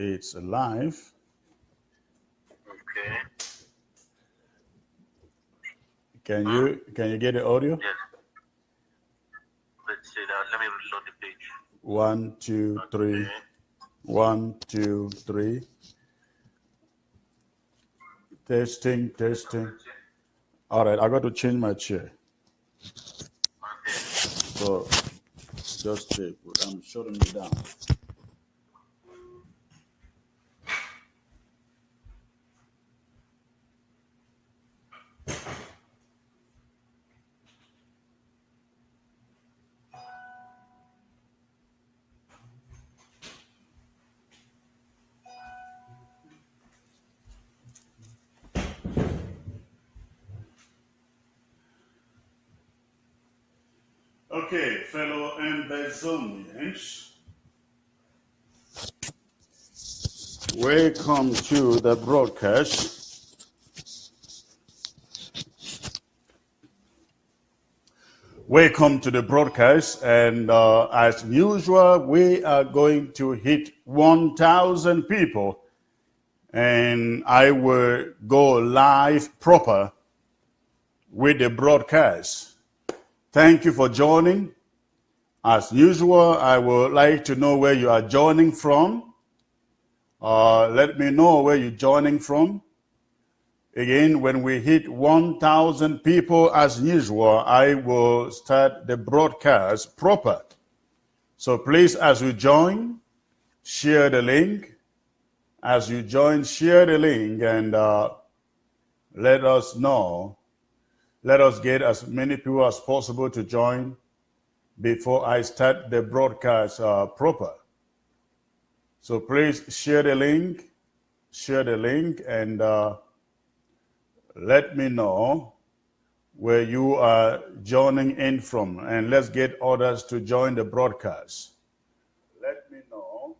It's live. Okay. Can you get the audio? Yes. Let's see that. Let me reload the page. 1, 2, 3. Okay. 1, 2, 3. Testing, testing. All right, I got to change my chair. Okay. So just check. I'm shutting it down. Okay, fellow Ambazonians, welcome to the broadcast. Welcome to the broadcast, and as usual, we are going to hit 1,000 people, and I will go live proper with the broadcast. Thank you for joining. As usual, I would like to know where you are joining from. Let me know where you're joining from. Again, when we hit 1,000 people, as usual, I will start the broadcast proper. So please, as you join, share the link. As you join, share the link and let us know. Let us get as many people as possible to join before I start the broadcast proper. So please share the link, and let me know where you are joining in from, and let's get others to join the broadcast. Let me know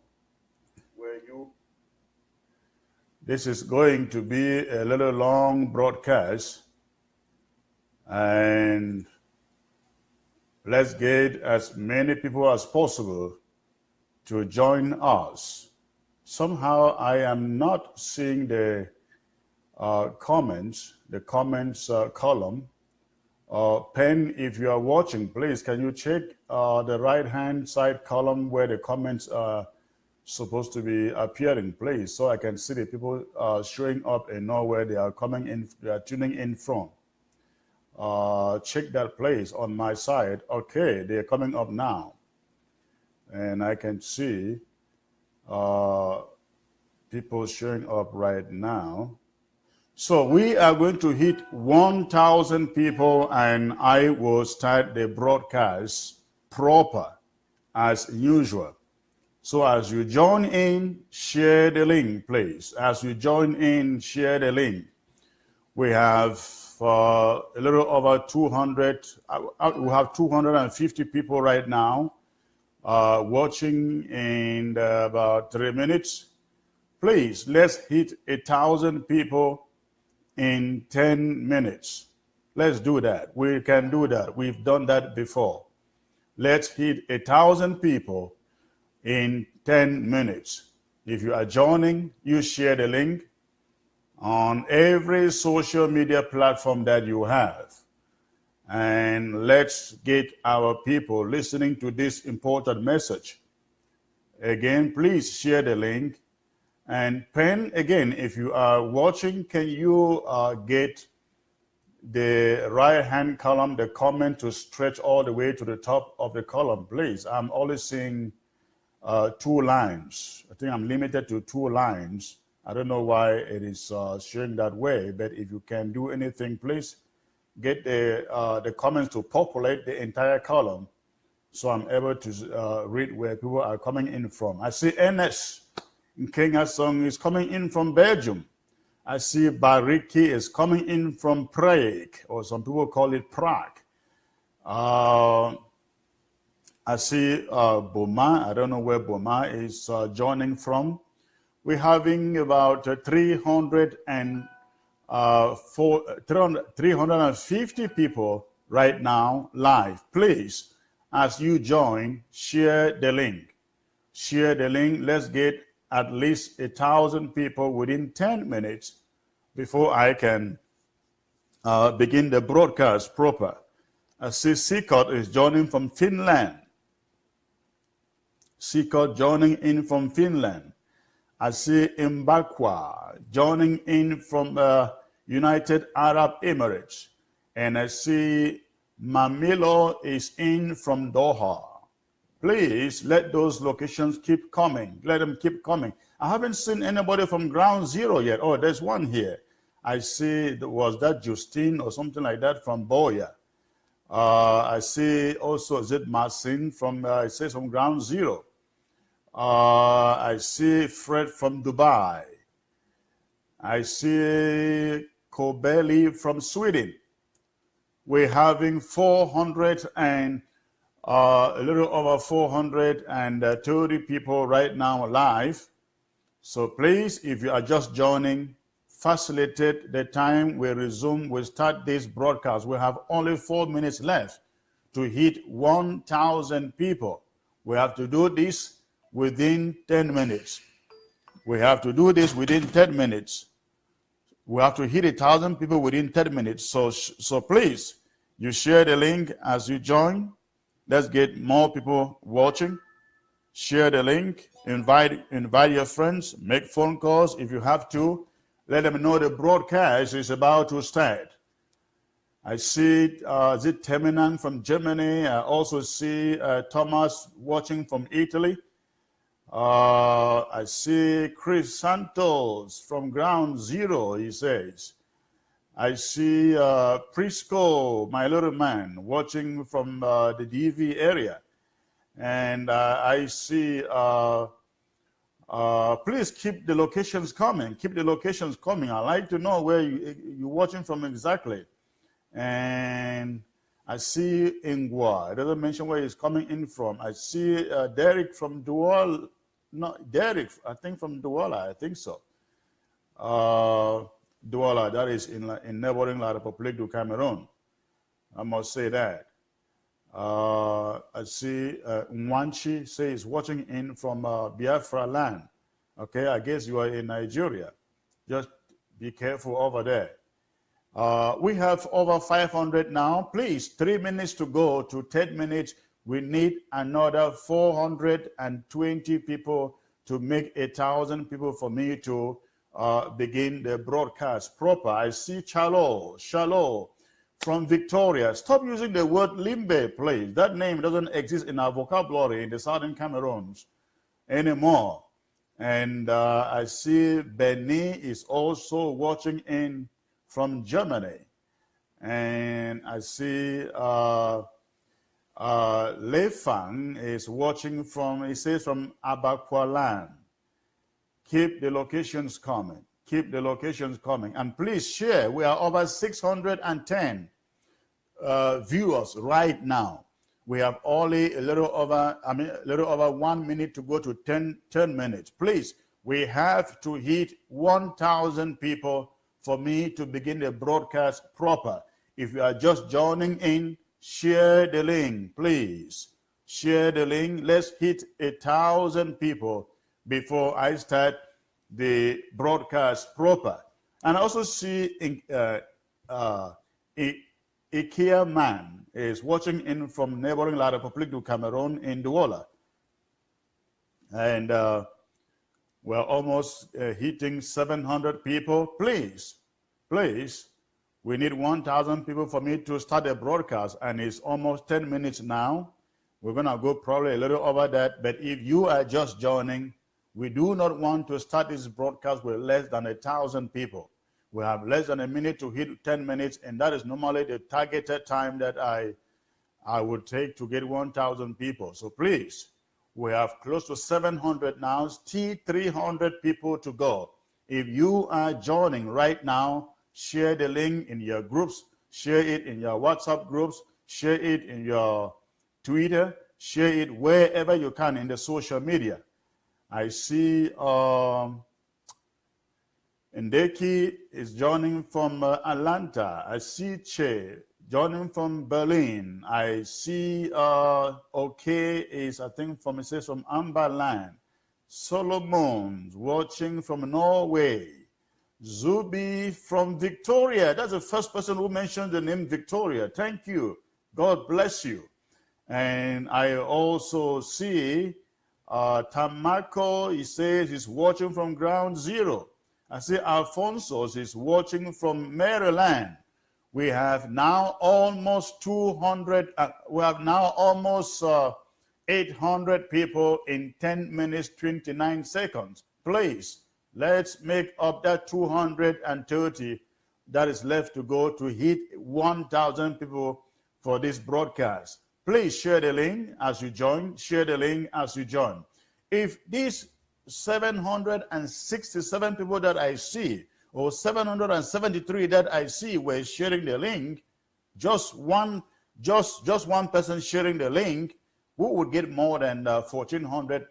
where you. This is going to be a little long broadcast, and let's get as many people as possible to join us. Somehow I am not seeing the comments column. Pen, if you are watching, please, can you check the right-hand side column where the comments are supposed to be appearing, please, so I can see the people showing up and know where they are coming in, they are tuning in from. Check that place on my side. Okay, they are coming up now. And I can see people showing up right now. So we are going to hit 1,000 people, and I will start the broadcast proper as usual. So as you join in, share the link, please. As you join in, share the link. We have a little over 200, we have 250 people right now watching in about 3 minutes. Please, let's hit 1,000 people in 10 minutes. Let's do that. We can do that. We've done that before. Let's hit 1,000 people in 10 minutes. If you are joining, you share the link on every social media platform that you have. And let's get our people listening to this important message. Again, please share the link. And Pen, again, if you are watching, can you get the right-hand column, the comment, to stretch all the way to the top of the column, please? I'm only seeing 2 lines. I think I'm limited to 2 lines. I don't know why it is showing that way, but if you can do anything, please get the comments to populate the entire column so I'm able to read where people are coming in from. I see Ernest Kenya Song is coming in from Belgium. I see Bariki is coming in from Prague, or some people call it Prague. I see Boma. I don't know where Boma is joining from. We're having about 350 people right now live. Please, as you join, share the link. Share the link. Let's get at least 1,000 people within 10 minutes before I can begin the broadcast proper. I see Sisiku is joining from Finland. Sisiku joining in from Finland. I see Mbakwa joining in from United Arab Emirates. And I see Mamilo is in from Doha. Please let those locations keep coming. Let them keep coming. I haven't seen anybody from Ground Zero yet. Oh, there's one here. I see, was that Justine or something like that from Boya? I see also, is it Marcin from, it says from Ground Zero. I see Fred from Dubai. I see Kobeli from Sweden. We're having 400 and a little over 430 people right now live. So please, if you are just joining, facilitate the time we resume. We start this broadcast. We have only 4 minutes left to hit 1,000 people. We have to do this within 10 minutes. We have to do this within 10 minutes. We have to hit 1,000 people within 10 minutes. So please, you share the link as you join. Let's get more people watching. Share the link. Invite your friends. Make phone calls if you have to. Let them know the broadcast is about to start. I see Zit Teminan from Germany. I also see Thomas watching from Italy. I see Chris Santos from Ground Zero, he says. I see Prisco, my little man, watching from the DV area. And I see, please keep the locations coming. Keep the locations coming. I'd like to know where you're watching from exactly. And I see Ingwa. It doesn't mention where he's coming in from. I see Derek from Douala. No, Derek, I think from Douala, I think so. Douala, that is in neighboring La République du Cameroon. I must say that. I see Nwanchi says watching in from Biafra land. Okay, I guess you are in Nigeria. Just be careful over there. We have over 500 now. Please, 3 minutes to go to 10 minutes. We need another 420 people to make 1,000 people for me to begin the broadcast proper. I see Chalo from Victoria. Stop using the word Limbe, please. That name doesn't exist in our vocabulary in the southern Cameroon anymore. And I see Benny is also watching in from Germany. And I see Lefang is watching from, he says, from Abakwalan. Keep the locations coming. Keep the locations coming. And please share. We are over 610 viewers right now. We have only a little over 1 minute to go to 10 minutes. Please, we have to hit 1,000 people for me to begin the broadcast proper. If you are just joining in, share the link, please. Share the link. Let's hit 1,000 people before I start the broadcast proper. And I also see IKEA Man is watching in from neighboring La République du Cameroon in Douala. And we're almost hitting 700 people. Please, we need 1,000 people for me to start the broadcast, and it's almost 10 minutes now. We're going to go probably a little over that, but if you are just joining, we do not want to start this broadcast with less than 1,000 people. We have less than a minute to hit 10 minutes, and that is normally the targeted time that I would take to get 1,000 people. So please, we have close to 700 now, still 300 people to go. If you are joining right now, share the link in your groups, share it in your WhatsApp groups, share it in your Twitter, share it wherever you can in the social media. I see Ndeki is joining from Atlanta. I see Che joining from Berlin. I see OK is, I think, it says from Amberland. Solomon watching from Norway. Zubi from Victoria. That's the first person who mentioned the name Victoria. Thank you. God bless you. And I also see Tamako, he says he's watching from Ground Zero. I see Alfonso is watching from Maryland. We have now almost 200, we have now almost 800 people in 10 minutes, 29 seconds. Please, let's make up that 230 that is left to go to hit 1,000 people for this broadcast. Please share the link as you join. Share the link as you join. If these 767 people that I see, or 773 that I see were sharing the link, just one person sharing the link, we would get more than 1,400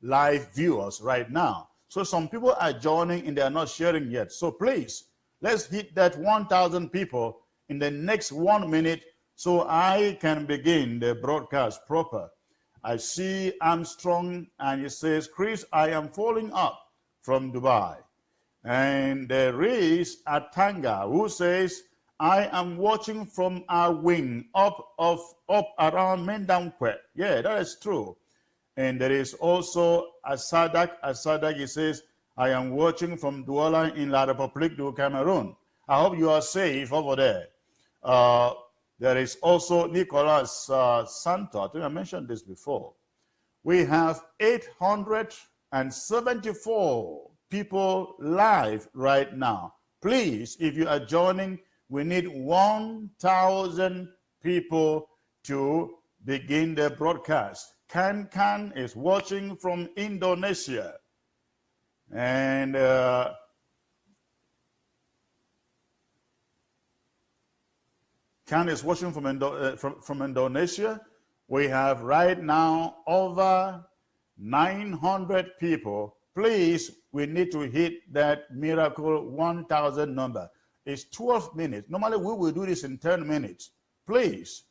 live viewers right now. So some people are joining and they are not sharing yet. So please, let's hit that 1,000 people in the next 1 minute so I can begin the broadcast proper. I see Armstrong, and he says, Chris, I am following up from Dubai. And there is Atanga, who says, I am watching from our wing up around Mendankwe. Yeah, that is true. And there is also Asadak, he says, I am watching from Douala in La République du Cameroon. I hope you are safe over there. There is also Nicolas Santo. I think I mentioned this before. We have 874 people live right now. Please, if you are joining, we need 1,000 people to begin the broadcast. Kan is watching from Indonesia. And Kan is watching from Indonesia. We have right now over 900 people. Please, we need to hit that miracle 1,000 number. It's 12 minutes. Normally, we will do this in 10 minutes. Please,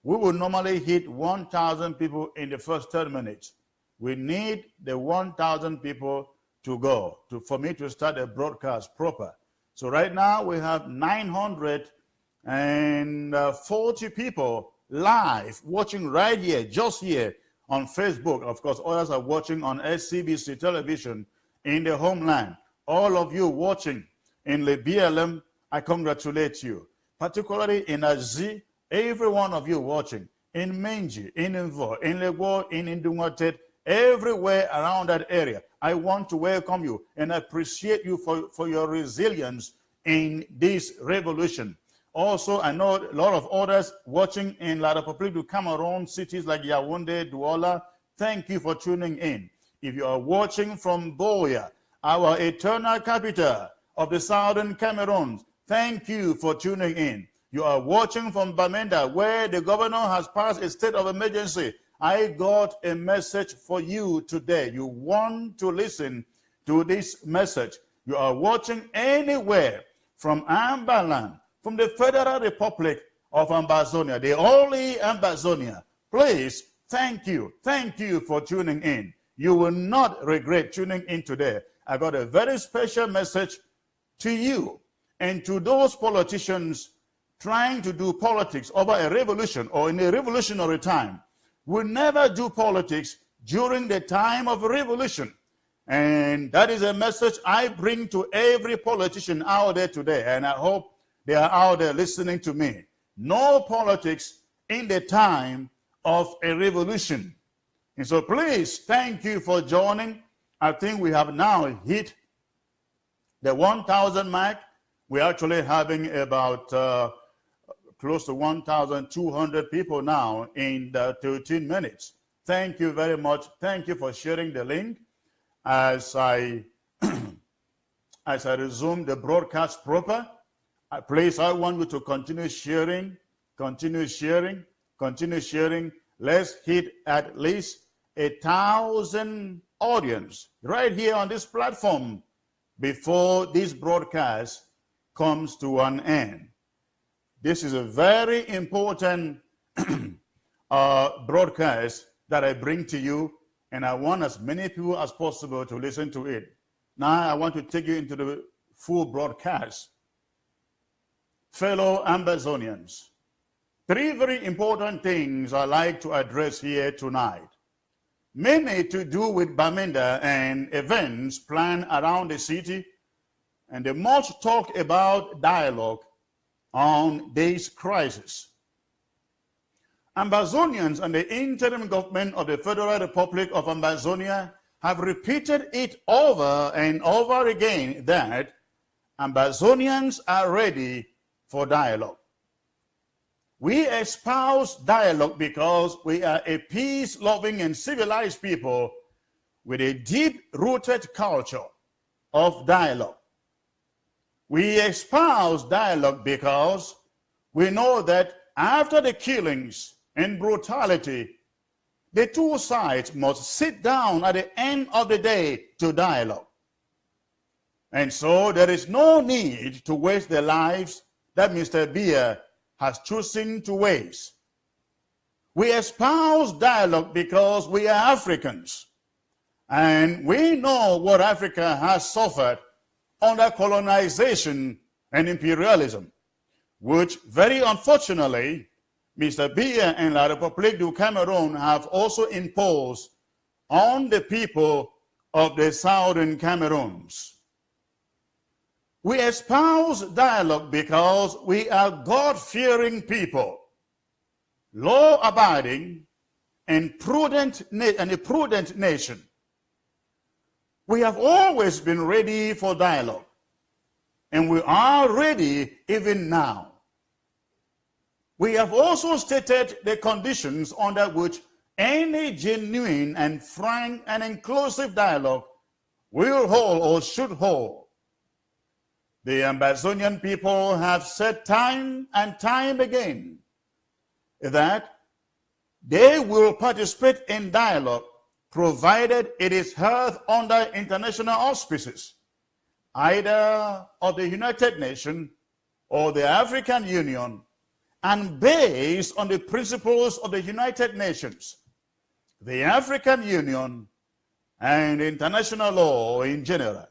we will normally hit 1,000 people in the first 10 minutes. We need the 1,000 people to go for me to start the broadcast proper. So right now, we have 940 people live watching right here, just here on Facebook. Of course, others are watching on SCBC television in the homeland. All of you watching in the BLM, I congratulate you. Particularly in Azi, every one of you watching in Menji, in Invo, in Lego, in Indungatet, everywhere around that area. I want to welcome you and appreciate you for your resilience in this revolution. Also, I know a lot of others watching in La République du Cameroon, cities like Yaoundé, Douala. Thank you for tuning in. If you are watching from Boya, our eternal capital of the southern Cameroon, thank you for tuning in. You are watching from Bamenda, where the governor has passed a state of emergency. I got a message for you today. You want to listen to this message. You are watching anywhere from Ambaland, from the Federal Republic of Ambazonia, the only Ambazonia. Please, thank you. Thank you for tuning in. You will not regret tuning in today. I got a very special message to you and to those politicians trying to do politics over a revolution or in a revolutionary time. We never do politics during the time of a revolution. And that is a message I bring to every politician out there today. And I hope they are out there listening to me. No politics in the time of a revolution. And so please, thank you for joining. I think we have now hit the 1,000 mark. We're actually having about close to 1,200 people now in the 13 minutes. Thank you very much. Thank you for sharing the link. As I resume the broadcast proper, please, I want you to continue sharing, continue sharing, continue sharing. Let's hit at least 1,000 audience right here on this platform before this broadcast comes to an end. This is a very important broadcast that I bring to you and I want as many people as possible to listen to it. Now I want to take you into the full broadcast. Fellow Ambazonians, three very important things I like to address here tonight. Many to do with Bamenda and events planned around the city, and the much talk about dialogue on this crisis. Ambazonians and the interim government of the Federal Republic of Ambazonia have repeated it over and over again that Ambazonians are ready for dialogue. We espouse dialogue because we are a peace-loving and civilized people with a deep-rooted culture of dialogue. We espouse dialogue because we know that after the killings and brutality, the two sides must sit down at the end of the day to dialogue. And so there is no need to waste the lives that Mr. Biya has chosen to waste. We espouse dialogue because we are Africans, and we know what Africa has suffered under colonization and imperialism, which very unfortunately Mr. Biya and La République du Cameroon have also imposed on the people of the southern Cameroons. We espouse dialogue because we are God-fearing people, law-abiding and a prudent nation. We have always been ready for dialogue, and we are ready even now. We have also stated the conditions under which any genuine and frank and inclusive dialogue will hold or should hold. The Ambazonian people have said time and time again that they will participate in dialogue provided it is held under international auspices, either of the United Nations or the African Union, and based on the principles of the United Nations, the African Union, and international law in general.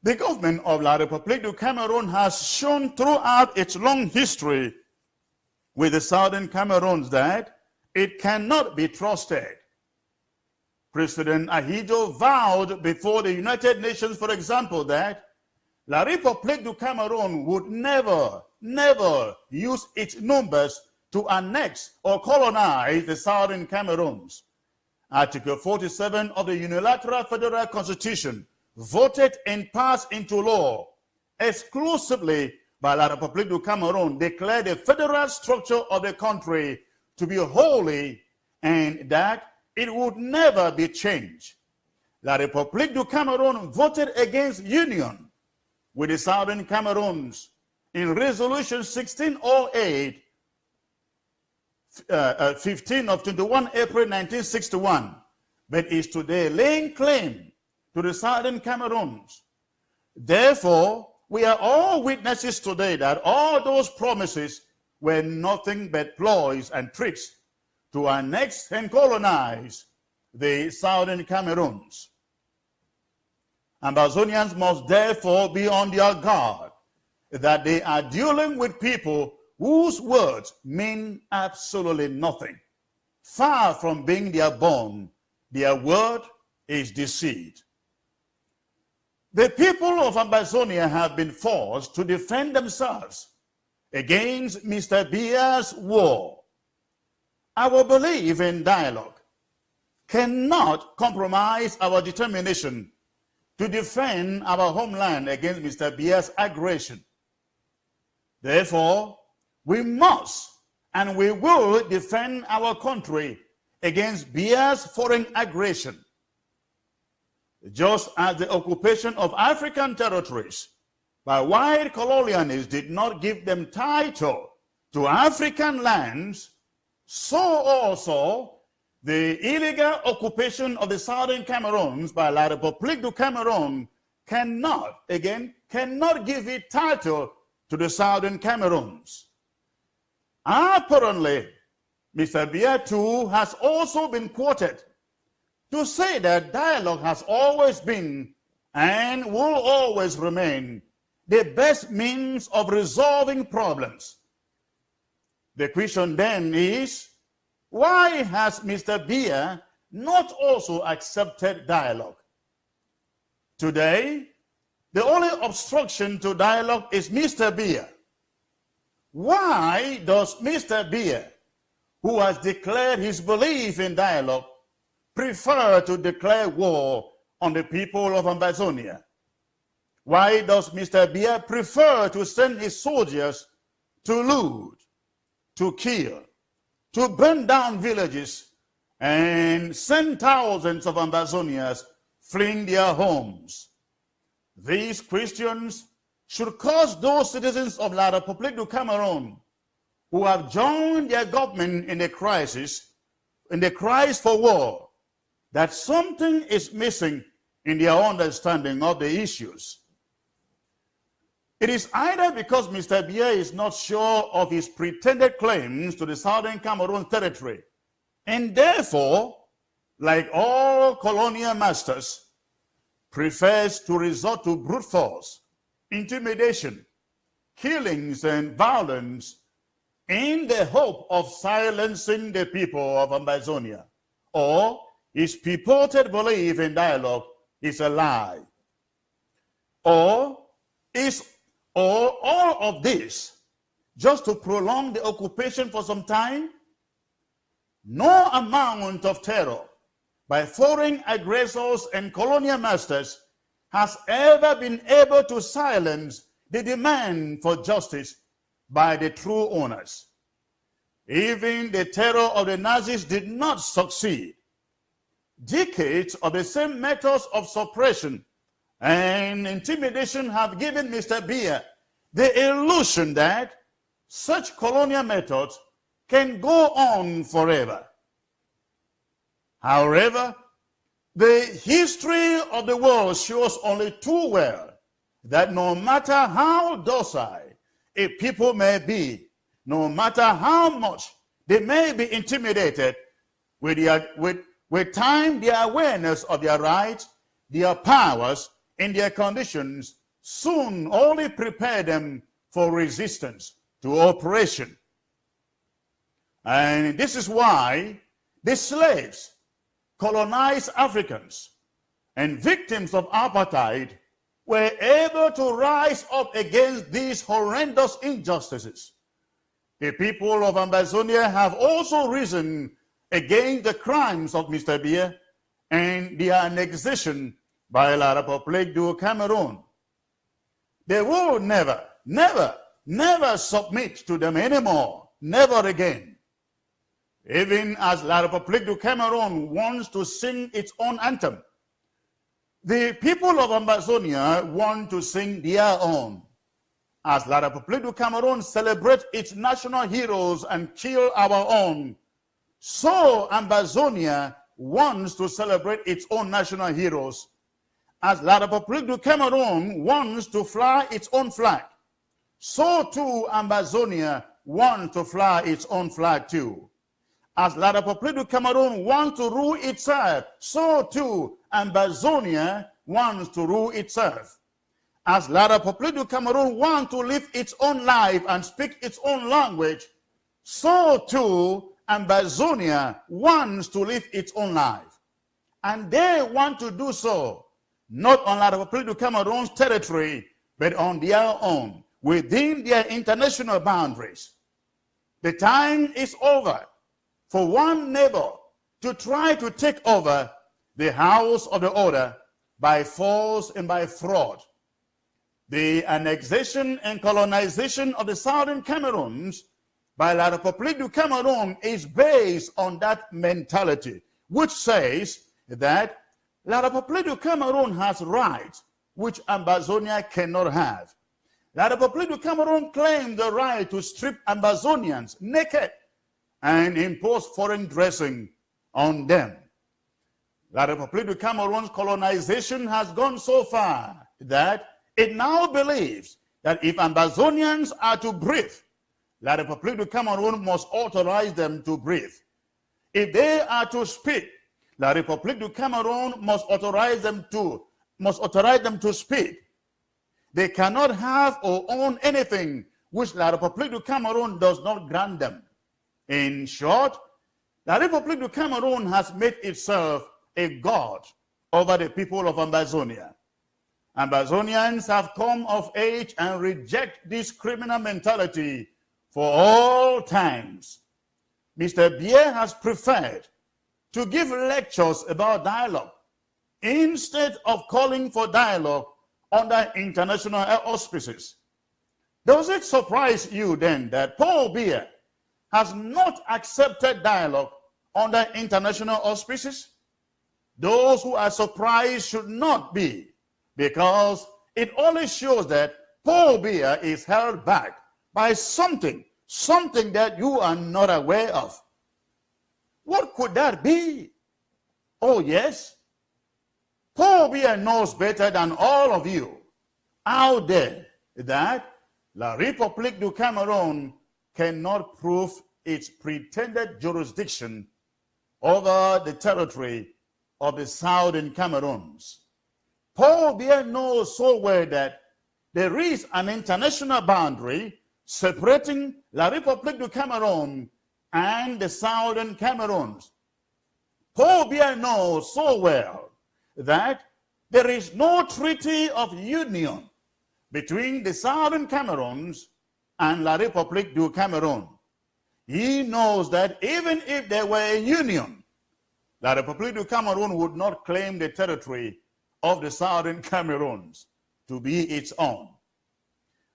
The government of La République du Cameroon has shown throughout its long history with the southern Cameroons that it cannot be trusted. President Ayuk vowed before the United Nations, for example, that La République du Cameroon would never use its numbers to annex or colonize the southern Cameroons. Article 47 of the Unilateral Federal Constitution, voted and passed into law exclusively by La République du Cameroon, declared the federal structure of the country to be holy and that it would never be changed. La République du Cameroon voted against union with the southern Cameroons in Resolution 1608, 15 of 21 April 1961, but is today laying claim to the southern Cameroons. Therefore, we are all witnesses today that all those promises were nothing but ploys and tricks to annex and colonize the southern Cameroons. Ambazonians must therefore be on their guard that they are dealing with people whose words mean absolutely nothing. Far from being their bond, their word is deceit. The people of Ambazonia have been forced to defend themselves against Mr. Biya's war. Our belief in dialogue cannot compromise our determination to defend our homeland against Mr. Biya's aggression. Therefore, we must and we will defend our country against Biya's foreign aggression. Just as the occupation of African territories by white colonialists did not give them title to African lands, so also the illegal occupation of the southern Cameroons by La République du Cameroon cannot give it title to the southern Cameroons. Apparently, Mr. Biya too has also been quoted to say that dialogue has always been and will always remain the best means of resolving problems. The question then is, why has Mr. Biya not also accepted dialogue? Today, the only obstruction to dialogue is Mr. Biya. Why does Mr. Biya, who has declared his belief in dialogue, prefer to declare war on the people of Ambazonia? Why does Mr. Biya prefer to send his soldiers to loot, to kill, to burn down villages, and send thousands of Ambazonians fleeing their homes? These questions should cause those citizens of La République du Cameroon who have joined their government in the crisis, in the cries for war, that something is missing in their understanding of the issues. It is either because Mr. Biya is not sure of his pretended claims to the Southern Cameroon territory, and therefore, like all colonial masters, prefers to resort to brute force, intimidation, killings, and violence in the hope of silencing the people of Ambazonia, or his purported belief in dialogue is a lie, or all of this just to prolong the occupation for some time? No amount of terror by foreign aggressors and colonial masters has ever been able to silence the demand for justice by the true owners. Even the terror of the Nazis did not succeed. Decades of the same methods of suppression and intimidation have given Mr. Biya the illusion that such colonial methods can go on forever. However, the history of the world shows only too well that no matter how docile a people may be, no matter how much they may be intimidated, with time their awareness of their rights, their powers, and their conditions soon only prepare them for resistance to oppression. And this is why the slaves, colonized Africans, and victims of apartheid were able to rise up against these horrendous injustices. The people of Ambazonia have also risen against the crimes of Mr. Biya and the annexation by La République du Cameroon. They will never, never, never submit to them anymore, never again. Even as La République du Cameroon wants to sing its own anthem, the people of Ambazonia want to sing their own. As La République du Cameroon celebrates its national heroes and kill our own, so Ambazonia wants to celebrate its own national heroes. As La République du Cameroon wants to fly its own flag, so too Ambazonia wants to fly its own flag too. As La République du Cameroon wants to rule itself, so too Ambazonia wants to rule itself. As La République du Cameroon wants to live its own life and speak its own language, so too Ambazonia wants to live its own life. And they want to do so, not on La République du Cameroon's territory, but on their own, within their international boundaries. The time is over for one neighbor to try to take over the house of the other by force and by fraud. The annexation and colonization of the southern Cameroons by La République du Cameroon is based on that mentality, which says that La République du Cameroon has rights which Ambazonia cannot have. La République du Cameroon claims the right to strip Ambazonians naked and impose foreign dressing on them. La République du Cameroon's colonization has gone so far that it now believes that if Ambazonians are to breathe La République du Cameroon must authorize them to breathe. If they are to speak, La République du Cameroon must authorize them to speak. They cannot have or own anything which La République du Cameroon does not grant them. In short, La République du Cameroon has made itself a god over the people of Ambazonia. Ambazonians have come of age and reject this criminal mentality for all times. Mr. Bier has preferred to give lectures about dialogue instead of calling for dialogue under international auspices. Does it surprise you then that Paul Biya has not accepted dialogue under international auspices? Those who are surprised should not be, because it only shows that Paul Biya is held back by something that you are not aware of. What could that be? Oh yes, Paul Biya knows better than all of you out there that La République du Cameroon cannot prove its pretended jurisdiction over the territory of the southern Cameroons. Paul Biya knows so well that there is an international boundary separating La République du Cameroon and the southern Cameroons. Paul Biya knows so well that there is no treaty of union between the southern Cameroons and La République du Cameroon. He knows that even if there were a union, La République du Cameroon would not claim the territory of the southern Cameroons to be its own.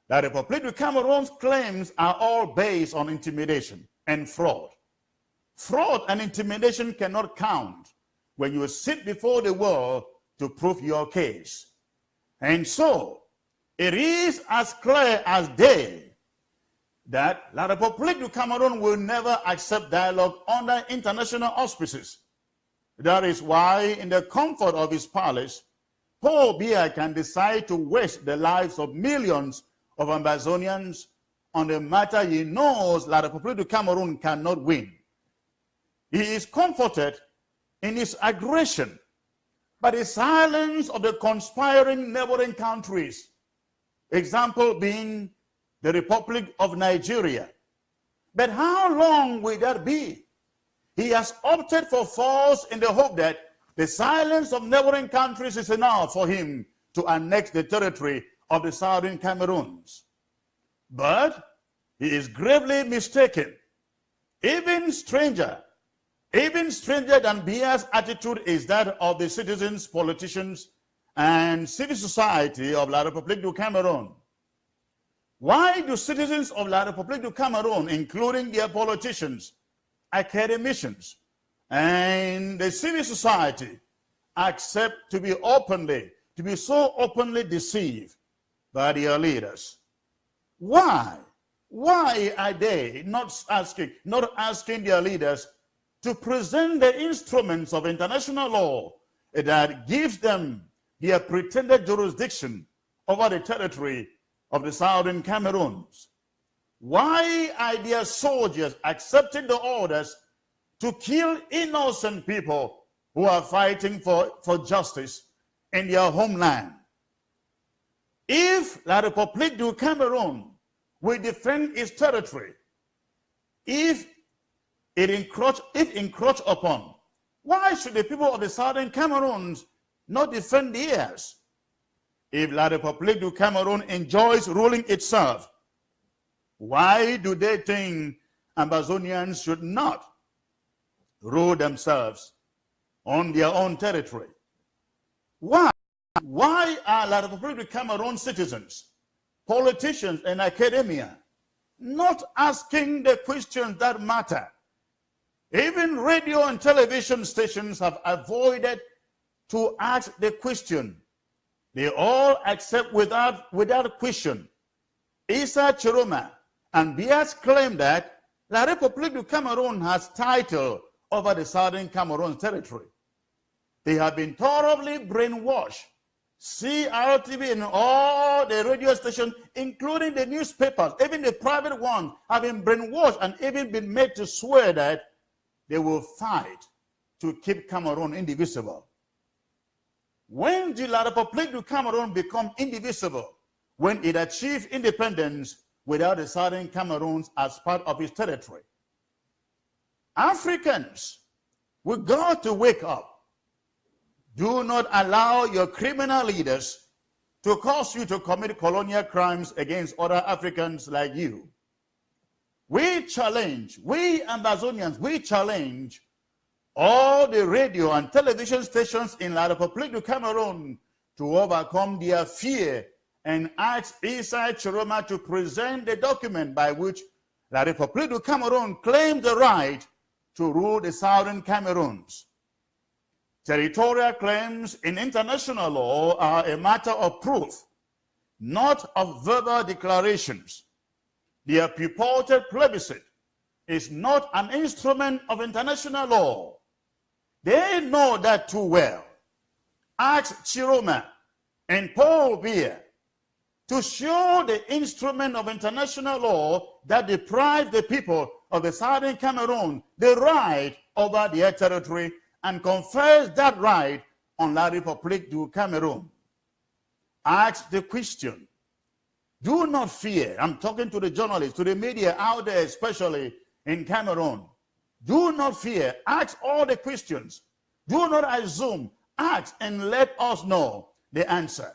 La République du Cameroon's claims are all based on intimidation and fraud. Fraud and intimidation cannot count when you sit before the world to prove your case. And so, it is as clear as day that La République du Cameroon will never accept dialogue under international auspices. That is why, in the comfort of his palace, Paul Biya can decide to waste the lives of millions of Ambazonians on a matter he knows La République du Cameroon cannot win. He is comforted in his aggression by the silence of the conspiring neighboring countries, example being the Republic of Nigeria. But how long will that be? He has opted for force in the hope that the silence of neighboring countries is enough for him to annex the territory of the southern Cameroons. But he is gravely mistaken. Even stranger than Biya's attitude is that of the citizens, politicians, and civil society of La République du Cameroon. Why do citizens of La République du Cameroon, including their politicians, academicians, and the civil society, accept to be so openly deceived by their leaders? Why? Why are they not asking their leaders to present the instruments of international law that gives them their pretended jurisdiction over the territory of the southern Cameroons? Why are their soldiers accepting the orders to kill innocent people who are fighting for justice in their homeland? If La République du Cameroon will defend its territory, if encroached upon, why should the people of the southern Cameroons not defend theirs? If La République du Cameroon enjoys ruling itself, why do they think Ambazonians should not rule themselves on their own territory? Why? Why are La République du Cameroon citizens, politicians, and academia not asking the questions that matter? Even radio and television stations have avoided to ask the question. They all accept without question Issa Chiroma and Biya's claim that La République du Cameroon has title over the southern Cameroon territory. They have been thoroughly brainwashed CRTV and all the radio stations, including the newspapers, even the private ones, have been brainwashed and even been made to swear that they will fight to keep Cameroon indivisible. When did La République du Cameroon become indivisible? When it achieved independence without the Southern Cameroons as part of its territory. Africans, we got to wake up. Do not allow your criminal leaders to cause you to commit colonial crimes against other Africans like you. We challenge, we Ambazonians, we challenge all the radio and television stations in La République du Cameroon to overcome their fear and ask Isai Chiroma to present the document by which La République du Cameroon claims the right to rule the Southern Cameroons. Territorial claims in international law are a matter of proof, not of verbal declarations. Their purported plebiscite is not an instrument of international law. They know that too well. Ask Chiroma and Paul Biya to show the instrument of international law that deprives the people of the Southern Cameroon the right over their territory and confers that right on La République du Cameroon. Ask the question. Do not fear. I'm talking to the journalists, to the media out there, especially in Cameroon. Do not fear. Ask all the questions. Do not assume. Ask and let us know the answer.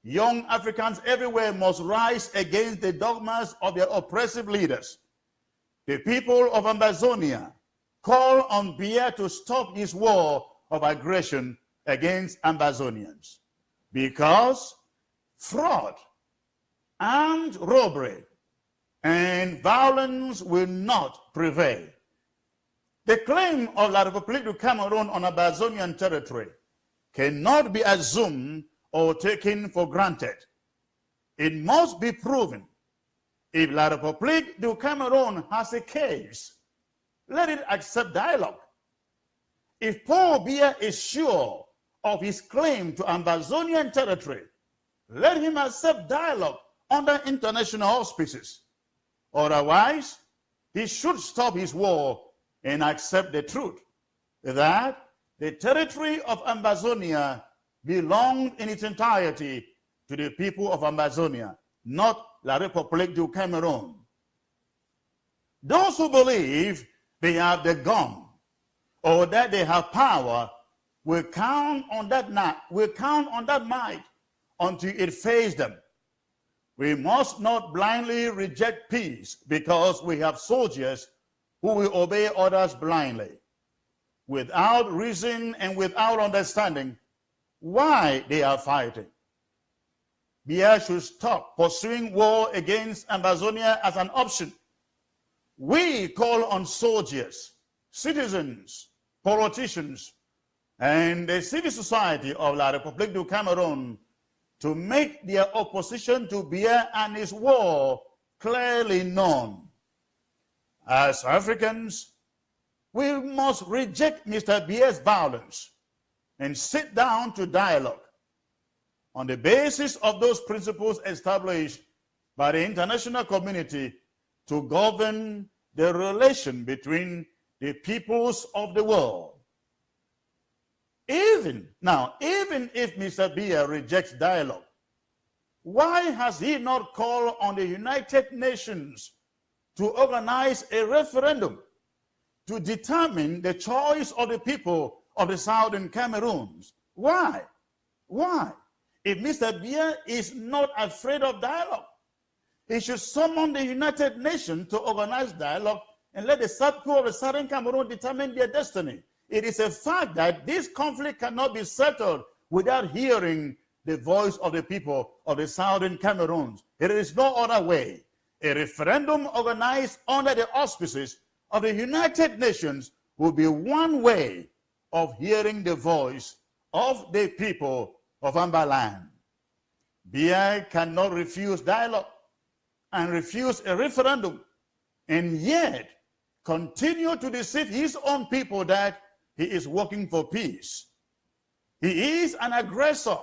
Young Africans everywhere must rise against the dogmas of their oppressive leaders. The people of Ambazonia call on Biya to stop this war of aggression against Ambazonians, because fraud, armed robbery, and violence will not prevail. The claim of La République du Cameroon on Ambazonian territory cannot be assumed or taken for granted. It must be proven. If La République du Cameroon has a case, let it accept dialogue. If Paul Biya is sure of his claim to Ambazonian territory, let him accept dialogue under international auspices. Otherwise, he should stop his war and accept the truth that the territory of Ambazonia belonged in its entirety to the people of Ambazonia, not La République du Cameroon. Those who believe they have the gun or that they have power will count on that might until it fails them. We must not blindly reject peace because we have soldiers who will obey orders blindly, without reason and without understanding why they are fighting. Biya should stop pursuing war against Ambazonia as an option. We call on soldiers, citizens, politicians, and the civil society of La République du Cameroon to make their opposition to Biya and his war clearly known. As Africans, we must reject Mr. Biya's violence and sit down to dialogue on the basis of those principles established by the international community to govern the relation between the peoples of the world. Even if Mr. Biya rejects dialogue, why has he not called on the United Nations to organize a referendum to determine the choice of the people of the Southern Cameroons? Why? Why? If Mr. Biya is not afraid of dialogue, he should summon the United Nations to organize dialogue and let the people of the Southern Cameroon determine their destiny. It is a fact that this conflict cannot be settled without hearing the voice of the people of the Southern Cameroons. There is no other way. A referendum organized under the auspices of the United Nations will be one way of hearing the voice of the people of Ambaland. Biya cannot refuse dialogue and refuse a referendum, and yet continue to deceive his own people that he is working for peace. He is an aggressor.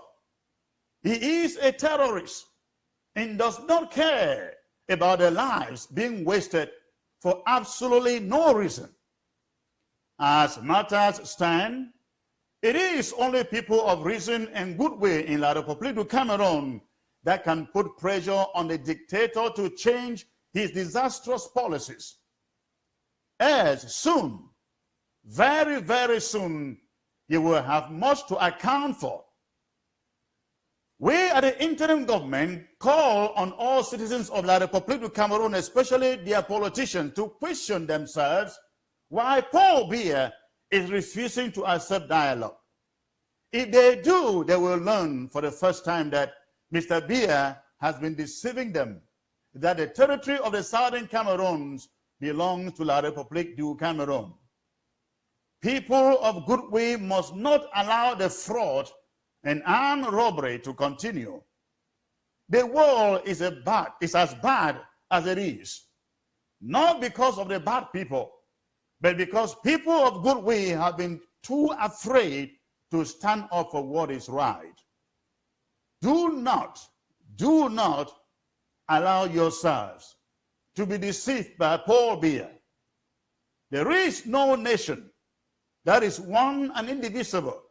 He is a terrorist and does not care about their lives being wasted for absolutely no reason. As matters stand, it is only people of reason and goodwill in La République du Cameroon that can put pressure on the dictator to change his disastrous policies. As soon, very, very soon, he will have much to account for. We at the interim government call on all citizens of La République du Cameroon, especially their politicians, to question themselves why Paul Biya is refusing to accept dialogue. If they do, they will learn for the first time that Mr. Biya has been deceiving them, that the territory of the southern Cameroons belongs to La République du Cameroon. People of goodwill must not allow the fraud and armed robbery to continue. The world is as bad as it is, not because of the bad people, but because people of goodwill have been too afraid to stand up for what is right. Do not allow yourselves to be deceived by Paul Biya. There is no nation that is one and indivisible,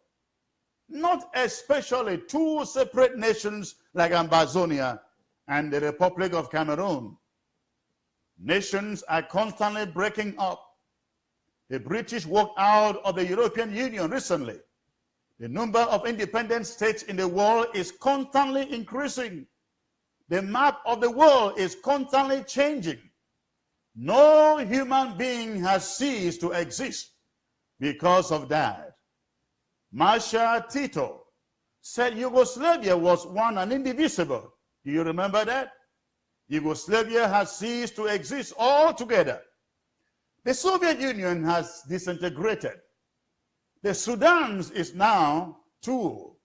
not especially two separate nations like Ambazonia and the Republic of Cameroon. Nations are constantly breaking up. The British walked out of the European Union recently. The number of independent states in the world is constantly increasing. The map of the world is constantly changing. No human being has ceased to exist because of that. Marshal Tito said Yugoslavia was one and indivisible. Do you remember that? Yugoslavia has ceased to exist altogether. The Soviet Union has disintegrated. The Sudan is now two.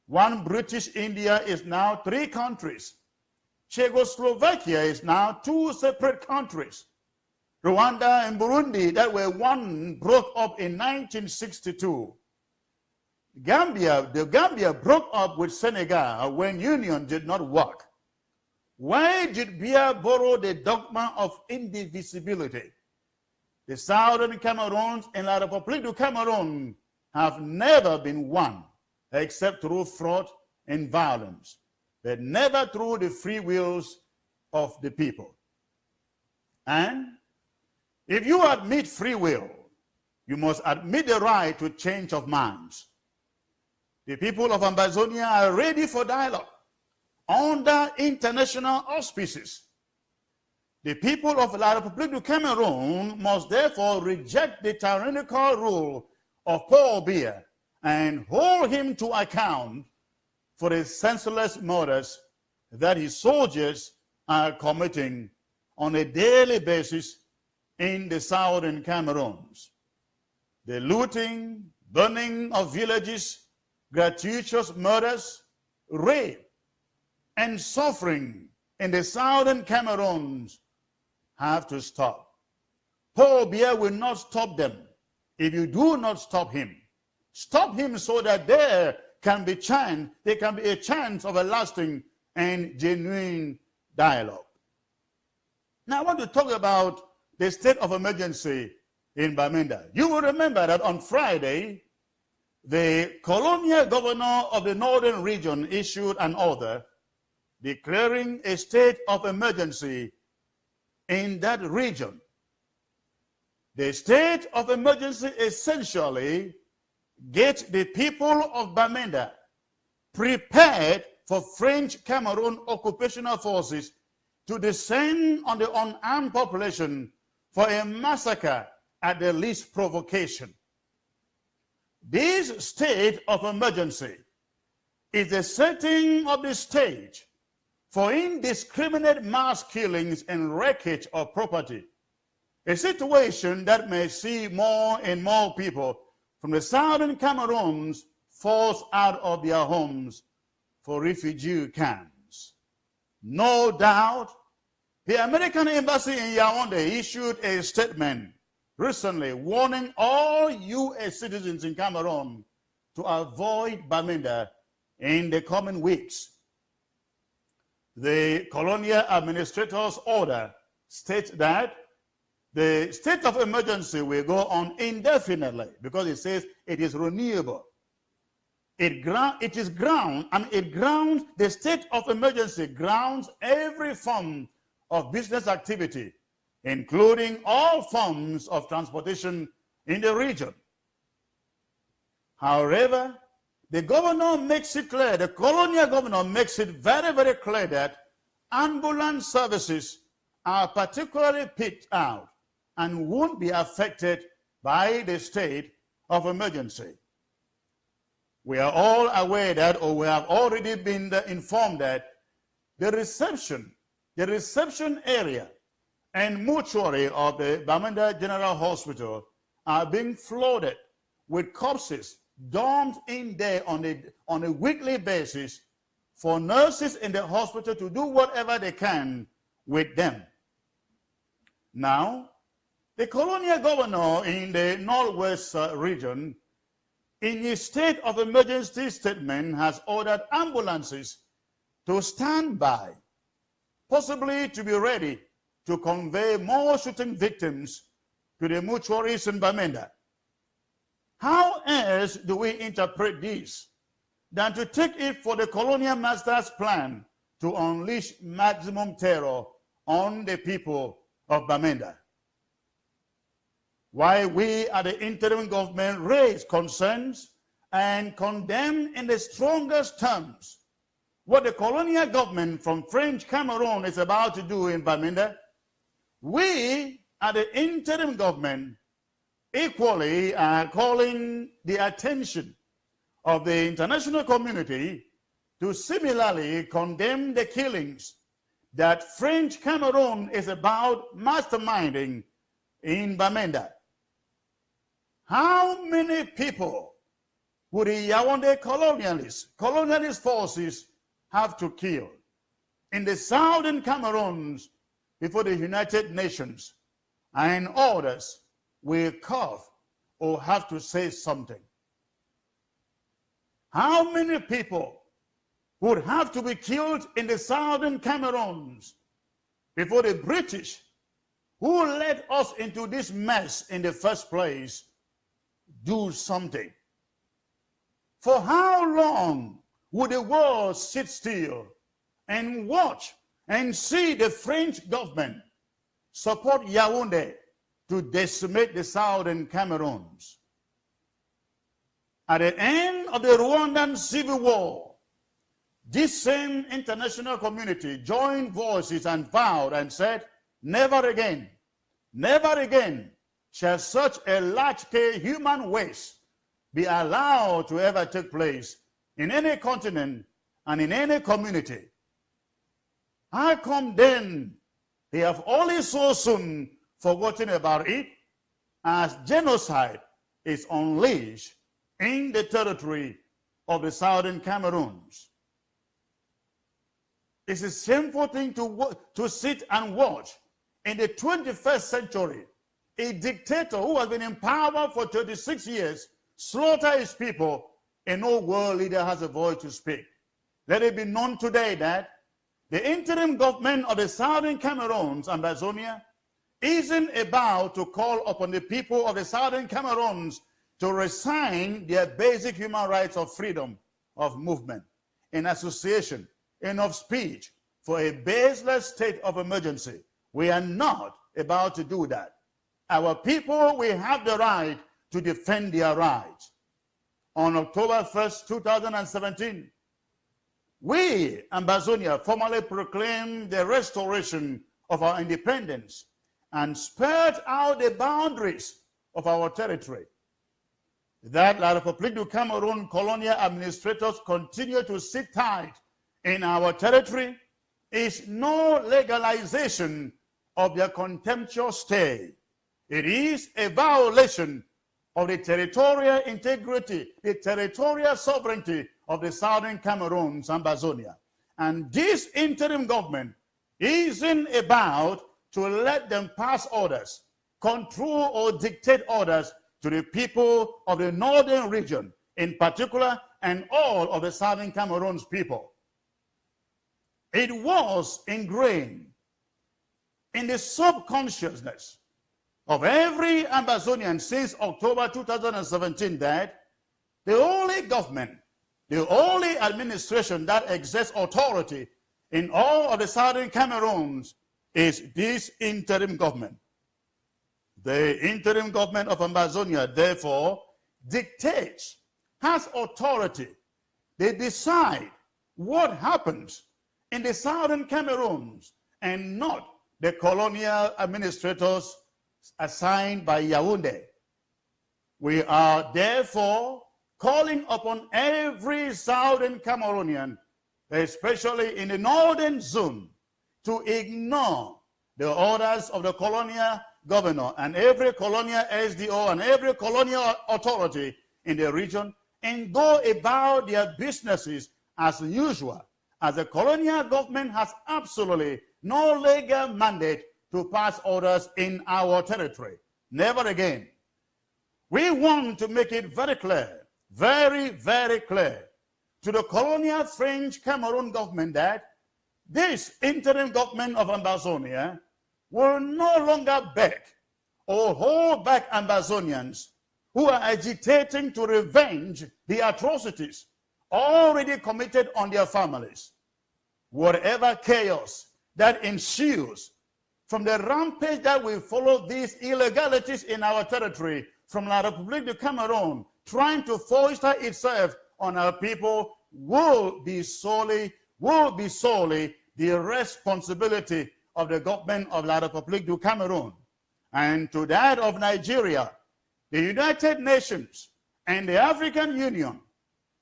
One British India is now three countries. Czechoslovakia is now two separate countries. Rwanda and Burundi, that were one, broke up in 1962. The Gambia broke up with Senegal when union did not work. Why did Biya borrow the dogma of indivisibility? The southern Cameroons and La République du Cameroon have never been one, except through fraud and violence, but never through the free wills of the people. And if you admit free will, you must admit the right to change of minds. The people of Ambazonia are ready for dialogue under international auspices. The people of La République du Cameroon must therefore reject the tyrannical rule of Paul Biya and hold him to account for the senseless murders that his soldiers are committing on a daily basis in the southern Cameroons. The looting, burning of villages, gratuitous murders, rape, and suffering in the southern Cameroons have to stop. Paul Biya will not stop them if you do not stop him. Stop him so that there can be a chance of a lasting and genuine dialogue. Now I want to talk about the state of emergency in Bamenda. You will remember that on Friday, the colonial governor of the northern region issued an order declaring a state of emergency in that region. The state of emergency essentially gets the people of Bamenda prepared for French Cameroon occupational forces to descend on the unarmed population for a massacre at the least provocation. This state of emergency is the setting of the stage for indiscriminate mass killings and wreckage of property, a situation that may see more and more people from the southern Cameroons forced out of their homes for refugee camps. No doubt, the American embassy in Yaoundé issued a statement recently warning all U.S. citizens in Cameroon to avoid Bamenda in the coming weeks. The colonial administrator's order states that the state of emergency will go on indefinitely because it says it is renewable. It grounds the state of emergency grounds every form of business activity, including all forms of transportation in the region. However, the governor makes it clear, the colonial governor makes it very, very clear that ambulance services are particularly picked out and won't be affected by the state of emergency. We are all aware that, or we have already been informed that the reception area and mortuary of the Bamenda General Hospital are being flooded with corpses dumped in there on a weekly basis for nurses in the hospital to do whatever they can with them. Now, the colonial governor in the Northwest region, in his state of emergency statement, has ordered ambulances to stand by, possibly to be ready to convey more shooting victims to the mortuaries in Bamenda. How else do we interpret this than to take it for the colonial master's plan to unleash maximum terror on the people of Bamenda? While we at the interim government raise concerns and condemn in the strongest terms what the colonial government from French Cameroon is about to do in Bamenda, we at the interim government equally are calling the attention of the international community to similarly condemn the killings that French Cameroon is about masterminding in Bamenda. How many people would the Yaoundé colonialist forces have to kill in the southern Cameroons before the United Nations and others will cough or have to say something? How many people would have to be killed in the southern Cameroons before the British, who led us into this mess in the first place, do something? For how long would the world sit still and watch and see the French government support Yaoundé to decimate the southern Cameroons? At the end of the Rwandan Civil War, this same international community joined voices and vowed and said, never again shall such a large-scale human waste be allowed to ever take place in any continent and in any community. How come then they have only so soon forgotten about it as genocide is unleashed in the territory of the southern Cameroons? It's a shameful thing to sit and watch in the 21st century a dictator who has been in power for 36 years slaughter his people, and no world leader has a voice to speak. Let it be known today that the interim government of the southern Cameroons and Amazonia isn't about to call upon the people of the southern Cameroons to resign their basic human rights of freedom of movement, in association, and of speech for a baseless state of emergency. We are not about to do that. Our people will have the right to defend their rights. On October 1st, 2017, we, Amazonia, formally proclaimed the restoration of our independence and spelled out the boundaries of our territory. That La République du Cameroon colonial administrators continue to sit tight in our territory is no legalization of their contemptuous stay. It is a violation of the territorial integrity, the territorial sovereignty of the southern Cameroons and Amazonia. And this interim government isn't about to let them pass orders, control or dictate orders to the people of the northern region, in particular and all of the southern Cameroon's people. It was ingrained in the subconsciousness of every Amazonian since October 2017 that the only government, the only administration that exerts authority in all of the southern Cameroons is this interim government. The interim government of Amazonia, therefore, dictates, has authority. They decide what happens in the southern Cameroons and not the colonial administrators assigned by Yaoundé. We are therefore calling upon every southern Cameroonian, especially in the northern zone, to ignore the orders of the colonial governor and every colonial SDO and every colonial authority in the region and go about their businesses as usual, as the colonial government has absolutely no legal mandate to pass orders in our territory. Never again. We want to make it very clear, very, very clear to the colonial French Cameroon government that this interim government of Amazonia will no longer beg or hold back Amazonians who are agitating to revenge the atrocities already committed on their families. Whatever chaos that ensues from the rampage that will follow these illegalities in our territory from La République de Cameroon, trying to foster itself on our people, will be solely the responsibility of the government of La République du Cameroon. And to that of Nigeria, the United Nations and the African Union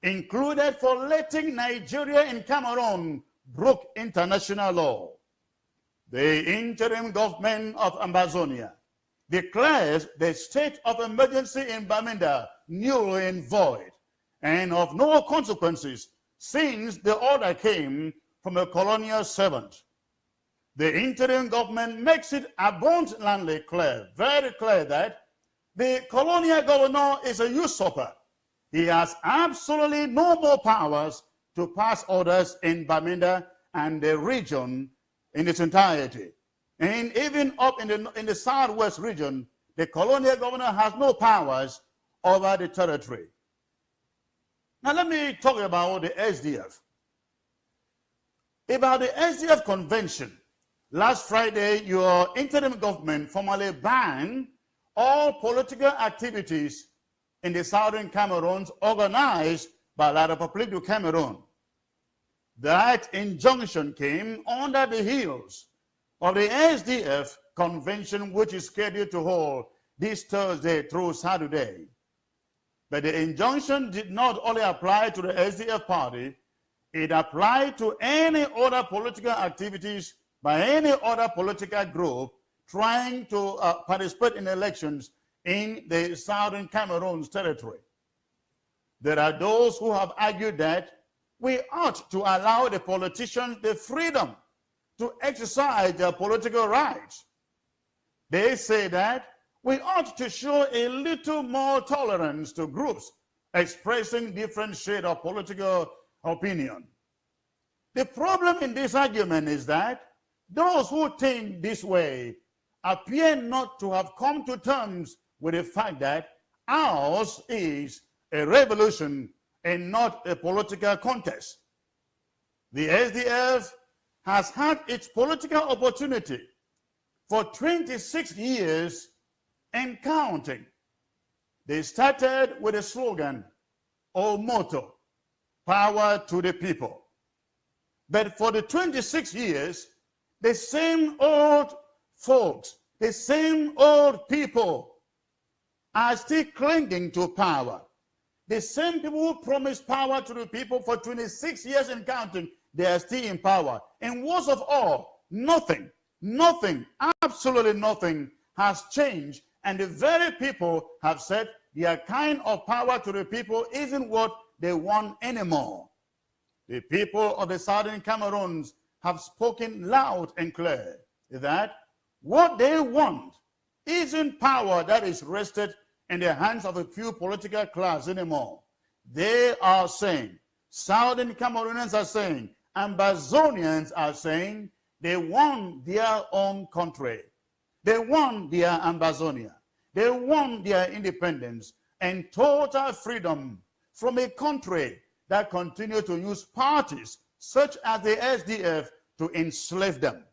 included for letting Nigeria and Cameroon broke international law. The interim government of Amazonia declares the state of emergency in Bamenda null and void and of no consequences since the order came from a colonial servant. The interim government makes it abundantly clear, very clear, that the colonial governor is a usurper. He has absolutely no more powers to pass orders in Bamenda and the region in its entirety. And even up in the southwest region, the colonial governor has no powers over the territory. Now let me talk about the SDF. About the SDF convention, last Friday, your interim government formally banned all political activities in the southern Cameroons organized by La République du Cameroon. That injunction came under the heels of the SDF convention, which is scheduled to hold this Thursday through Saturday. But the injunction did not only apply to the SDF party, it applied to any other political activities by any other political group trying to participate in elections in the southern Cameroon's territory. There are those who have argued that we ought to allow the politicians the freedom to exercise their political rights. They say that we ought to show a little more tolerance to groups expressing different shades of political opinion. The problem in this argument is that those who think this way appear not to have come to terms with the fact that ours is a revolution and not a political contest. The SDF has had its political opportunity for 26 years and counting. They started with a slogan or motto, power to the people. But for the 26 years, the same old folks, the same old people are still clinging to power. The same people who promised power to the people for 26 years and counting, they are still in power. And worst of all, nothing, absolutely nothing has changed. And the very people have said their kind of power to the people isn't what they want anymore. The people of the southern Cameroons have spoken loud and clear that what they want isn't power that is rested in the hands of a few political class anymore. They are saying, Southern Cameroonians are saying, Ambazonians are saying they want their own country. They want their Ambazonia. They want their independence and total freedom from a country that continue to use parties such as the SDF to enslave them.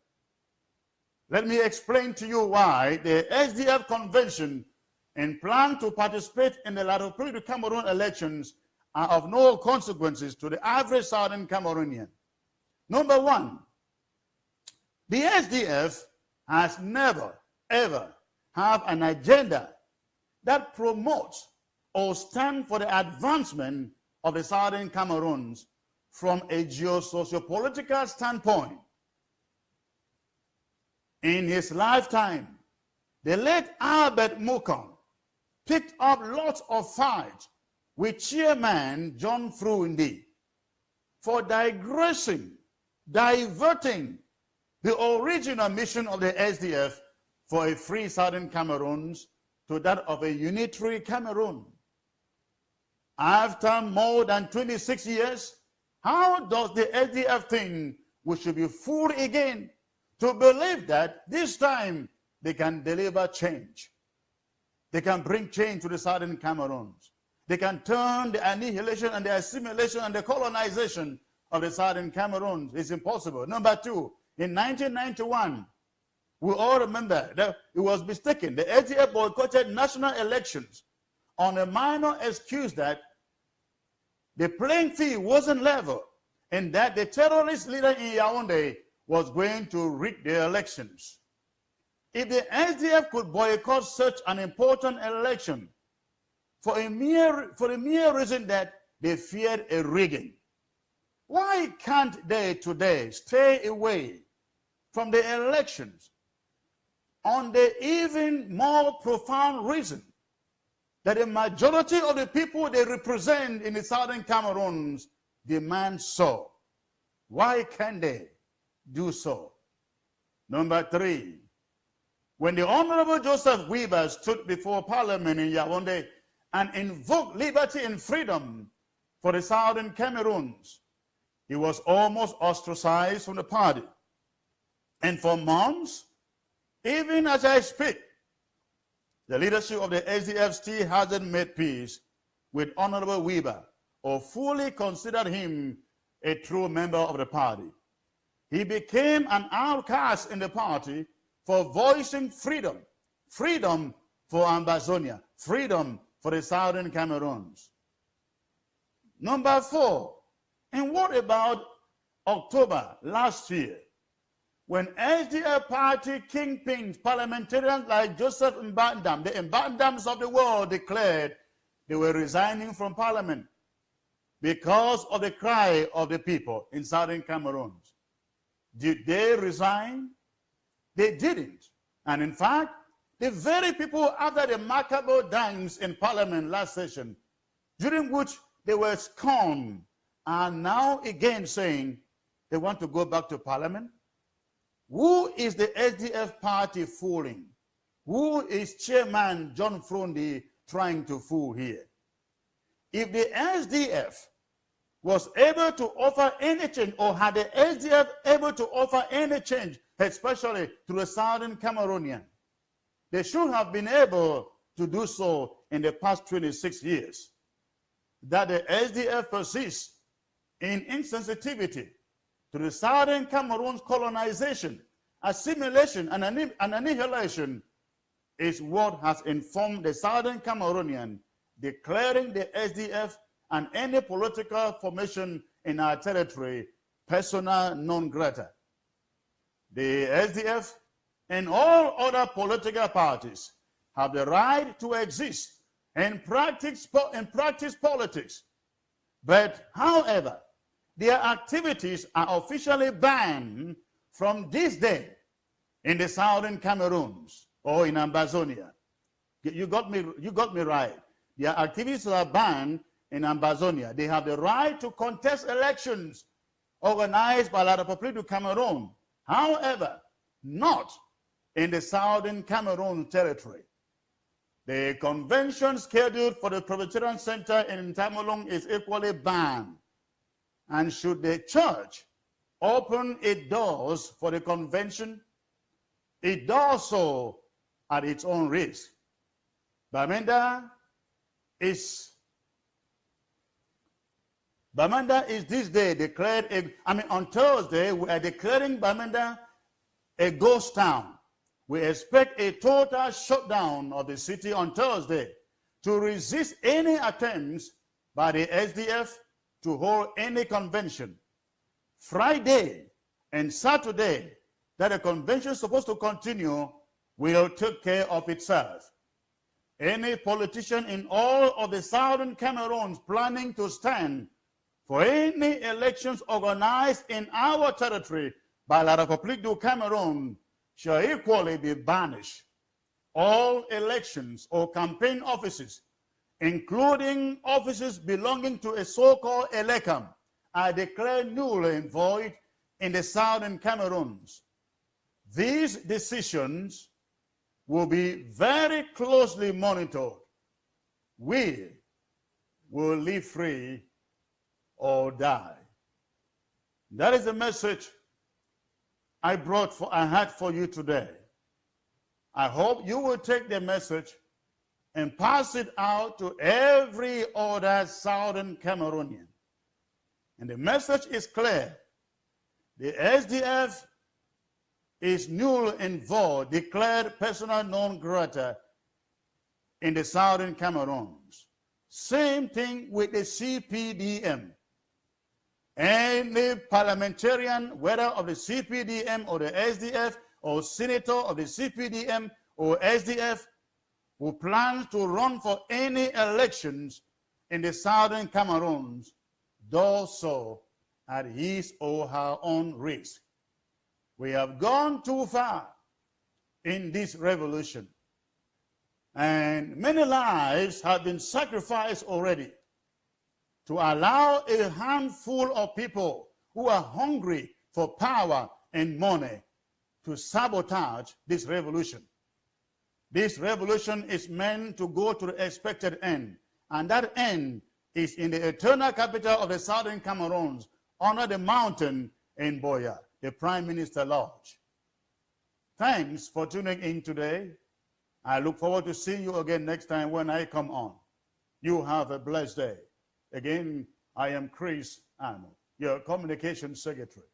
Let me explain to you why the SDF convention and plan to participate in the Ladoprique de Cameroon elections are of no consequences to the average Southern Cameroonian. Number one, the SDF has never, ever have an agenda that promotes or stand for the advancement of the Southern Cameroons from a geo-socio-political standpoint. In his lifetime, the late Albert Mukong picked up lots of fights with Chairman John Fruindi for digressing, diverting the original mission of the SDF for a free Southern Cameroons to that of a unitary Cameroon. After more than 26 years, how does the SDF think we should be fooled again to believe that this time they can deliver change? They can bring change to the Southern Cameroons. They can turn the annihilation and the assimilation and the colonization of the Southern Cameroons. It's impossible. Number two, in 1991, we all remember that it was mistaken. The SDF boycotted national elections on a minor excuse that the playing field wasn't level and that the terrorist leader in Yaoundé was going to rig the elections. If the SDF could boycott such an important election for the mere reason that they feared a rigging, why can't they today stay away from the elections on the even more profound reason that the majority of the people they represent in the Southern Cameroons demand so? Why can't they do so? Number three, when the Honorable Joseph Weber stood before Parliament in Yaoundé and invoked liberty and freedom for the Southern Cameroons, he was almost ostracized from the party. And for months, even as I speak, the leadership of the SDF still hasn't made peace with Honorable Weber or fully considered him a true member of the party. He became an outcast in the party for voicing freedom, freedom for Ambazonia, freedom for the Southern Cameroons. Number four, and what about October last year, when SDF party kingpins, parliamentarians like Joseph Mbandam, the Mbandams of the world, declared they were resigning from parliament because of the cry of the people in Southern Cameroon? Did they resign? They didn't. And in fact, the very people after the remarkable dance in parliament last session, during which they were scorned, are now again saying they want to go back to parliament. Who is the SDF party fooling? Who is Chairman John Fruindi trying to fool here? If the SDF was able to offer any change, or had the SDF able to offer any change, especially to the Southern Cameroonian, they should have been able to do so in the past 26 years. That the SDF persists in insensitivity to the Southern Cameroon's colonization, assimilation, and annihilation is what has informed the Southern Cameroonian declaring the SDF and any political formation in our territory persona non grata. The SDF and all other political parties have the right to exist and practice politics. But, however, their activities are officially banned from this day in the Southern Cameroons or in Ambazonia. You got me right. Their activities are banned in Ambazonia. They have the right to contest elections organized by the Republic of Cameroon. However, not in the Southern Cameroon territory. The convention scheduled for the Presbyterian Center in Tamalong is equally banned. And should the church open its doors for the convention, it does so at its own risk. Bamenda is this day declared, on Thursday, we are declaring Bamenda a ghost town. We expect a total shutdown of the city on Thursday to resist any attempts by the SDF to hold any convention. Friday and Saturday, that the convention is supposed to continue, will take care of itself. Any politician in all of the southern Cameroons planning to stand for any elections organized in our territory by la République du Cameroon shall equally be banished. All elections or campaign offices, including offices belonging to a so-called elecum, are declared null and void in the southern Cameroons. These decisions will be very closely monitored. We will live free or die. That is the message I had for you today. I hope you will take the message and pass it out to every other southern Cameroonian. And the message is clear. The SDF is null and void, declared persona non grata in the southern Cameroons. Same thing with the CPDM. Any parliamentarian, whether of the CPDM or the SDF, or senator of the CPDM or SDF, who plans to run for any elections in the southern Cameroons, does so at his or her own risk. We have gone too far in this revolution, and many lives have been sacrificed already to allow a handful of people who are hungry for power and money to sabotage this revolution. This revolution is meant to go to the expected end, and that end is in the eternal capital of the southern Cameroons, under the mountain in Boya, the Prime Minister Lodge. Thanks for tuning in today. I look forward to seeing you again next time when I come on. You have a blessed day. Again, I am Chris Amo, your Communications Secretary.